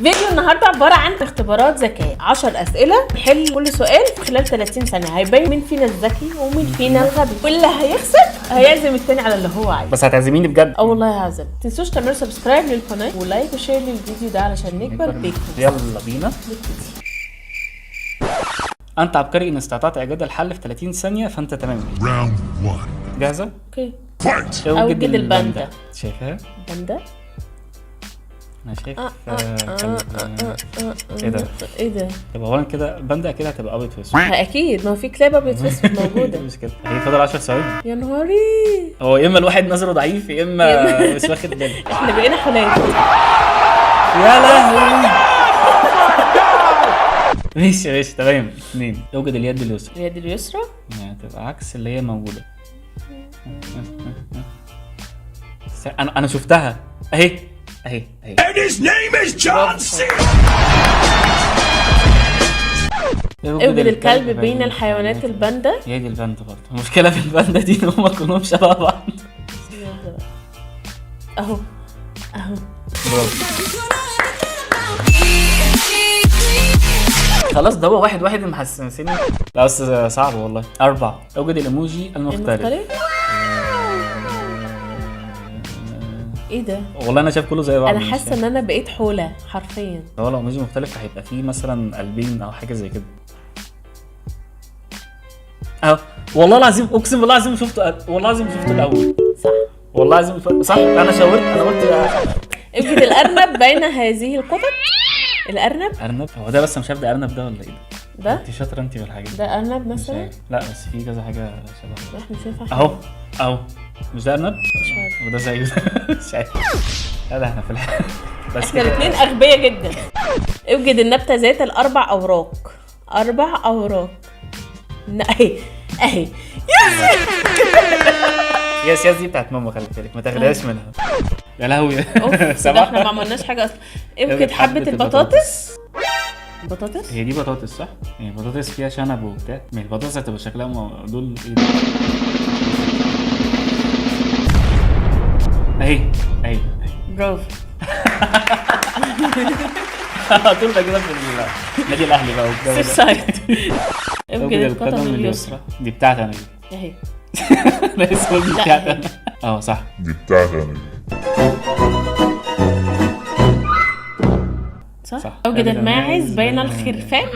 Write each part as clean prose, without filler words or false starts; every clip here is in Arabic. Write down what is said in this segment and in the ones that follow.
فيديو النهارده عباره عن اختبارات ذكاء، 10 اسئله نحل كل سؤال في خلال 30 ثانيه. هيبين مين فينا الذكي ومين فينا الغبي، واللي هيخسر هيعزم التاني على اللي هو عايزه. بس هتعزميني بجد؟ اه والله هعزم. تنسوش تعملوا سبسكرايب للقناه ولايك وشير للفيديو ده علشان نكبر بيكم. يلا بينا نبتدي. انت عبقري ان استطعت ايجاد الحل في 30 ثانيه، فانت تمام. راوند 1 جاهزه؟ اوكي. اوجد الباندا. شايفها؟ باندا؟ انا شايف ايه ده؟ ايه ده؟ طب اولا كده باندا كده هتبقى ابيض في اسود. اكيد، ما هو في كلاب ابيض في اسود موجوده. مش كده. هي فاضل 10 ثواني. يا نهاري، هو يا اما الواحد نظره ضعيف يا اما مش واخد باله. احنا بقينا حلال. يا لهوي. ماشي تمام. 2 اوجد اليد اليسرى. اليد اليسرى يعني تبقى عكس اللي هي موجوده. انا شفتها اهي. And his name is John C. اوجد الكلب بين الحيوانات الباندا. هي دي الباندا برضه. المشكله في الباندا دي ان هم كلهم شبه بعض. اهو برافو. خلاص ده هو واحد محسسني. لا بس صعب والله. 4 اوجد الايموجي المختلف. ايه ده؟ والله انا شايف كله زي بعض. انا حاسه ان انا بقيت حوله حرفيا. هو لو ايموجي مختلف هيبقى فيه مثلا قلبين او حاجه زي كده. اهو والله العظيم اقسم بالله العظيم شفته. والله العظيم شفته الاول. صح والله العظيم صح. انا شاورت. انا قلت اوجد الارنب بين هذه القطط. الارنب هو ده. بس مش عارف ده ارنب ده ولا ايه ده؟ انت شاطره انت في الحاجات دي. ده ارنب مثلا؟ لا بس في كذا حاجه شبه. احنا شايفها اهو مش ده ارنب؟ مش عارف. وده زيه. مش عارف. لا احنا في بس احنا الاثنين اغبياء جدا. اوجد النبته ذات الاربع اوراق. اهي يس دي بتاعت ماما، خلي بالك ما تاخدهاش منها. يا لهوي. سبعة. احنا ما عملناش حاجه اصلا. اوجد حبه البطاطس. هي دي بطاطس صح؟ هي بطاطس فيها شنب وبتاع. ما البطاطس هتبقى شكلها دول ايه؟ اهي برافو. طول ده كده في النادي الاهلي بقى وبتاع. سيف سايد. اوجد القدم اليسرى. دي بتاعتي انا دي. اهي. لا اسمها دي بتاعتي انا. صح دي بتاعتي انا. صح. اوجد الماعز بين الخرفان.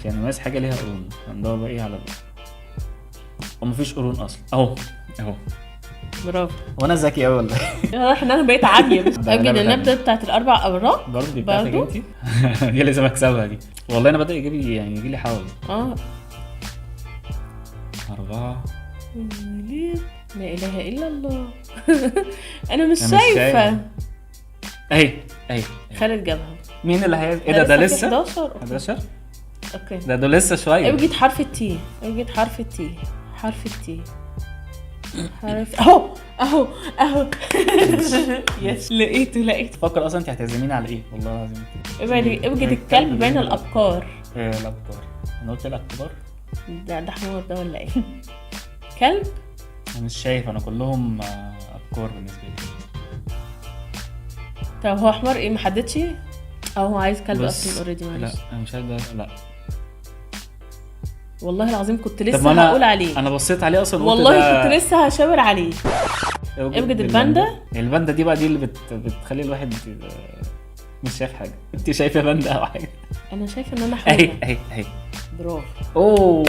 يعني ماعز حاجه ليها قرون. هندور بقى ايه على ومفيش قرون اصلا. اهو برافو. وانا ذكي قوي ولا ايه؟ واضح ان انا بقيت عاجب. اوجد النبته بتاعت الاربع اوراق. برضه دي بتاعتك انت. دي لازم اكسبها دي. والله انا بدأ يجي لي حاول. 4 لا اله الا الله. انا مش شايفه. اهي خالد جابها. مين اللي ايه ده لسه 11. اوكي ده لسه شويه. اوجد حرف التي. اهو يس لقيت. فكر اصلا انت هتعزميني على ايه؟ والله العظيم. اوجد الكلب بين الابقار. الابقار. انا قلت الابقار. ده حمار ده ولا ايه؟ كلب. انا مش شايف. انا كلهم ابقار بالنسبه لي. طب هو حمار ايه؟ محددش. هو عايز كلب اصلا اوريدي. لا انا مش عايز ده. لا والله العظيم كنت لسه هقول عليه. انا بصيت عليه اصلا. والله كنت لسه هشاور عليه. اوجد الباندا دي بقى دي اللي بتخلي الواحد مش شايف حاجه. انت شايفه باندا او حاجه؟ انا شايفه ان انا حاجه. اهي برافو. اوه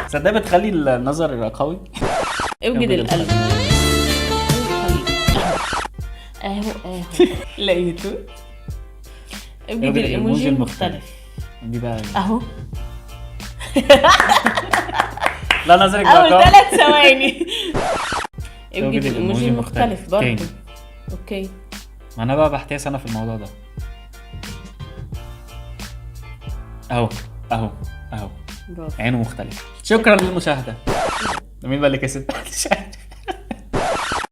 صدق بتخلي النظر قوي. اوجد القلب. اهو لقيته. اوجد الايموجي المختلف. دي بقى اهو. لا نظرك اول 3 ثواني. اوجد الايموجي المختلف برضه. اوكي. ما انا بقى بحتاس انا في الموضوع ده. اهو برافو. عينه مختلف. شكرا للمشاهده. مين بقى اللي كسب؟ مش عارف.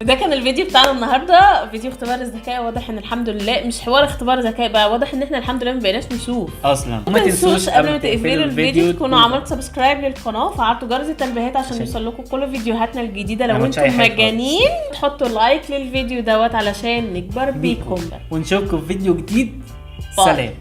ده كان الفيديو بتاعنا النهارده، فيديو اختبار الذكاء. واضح ان الحمد لله مش حوار اختبار ذكاء بقى، واضح ان احنا الحمد لله ما بقيناش نشوف اصلا. ما تنسوش قبل ما تقفلوا الفيديو تكونوا عملتوا سبسكرايب للقناه وفعلتوا جرس التنبيهات عشان يوصل لكم كل فيديوهاتنا الجديده. لو انتم مجانين تحطوا لايك للفيديو دوت علشان نكبر بيكم. ونشوفكم في فيديو جديد سلام.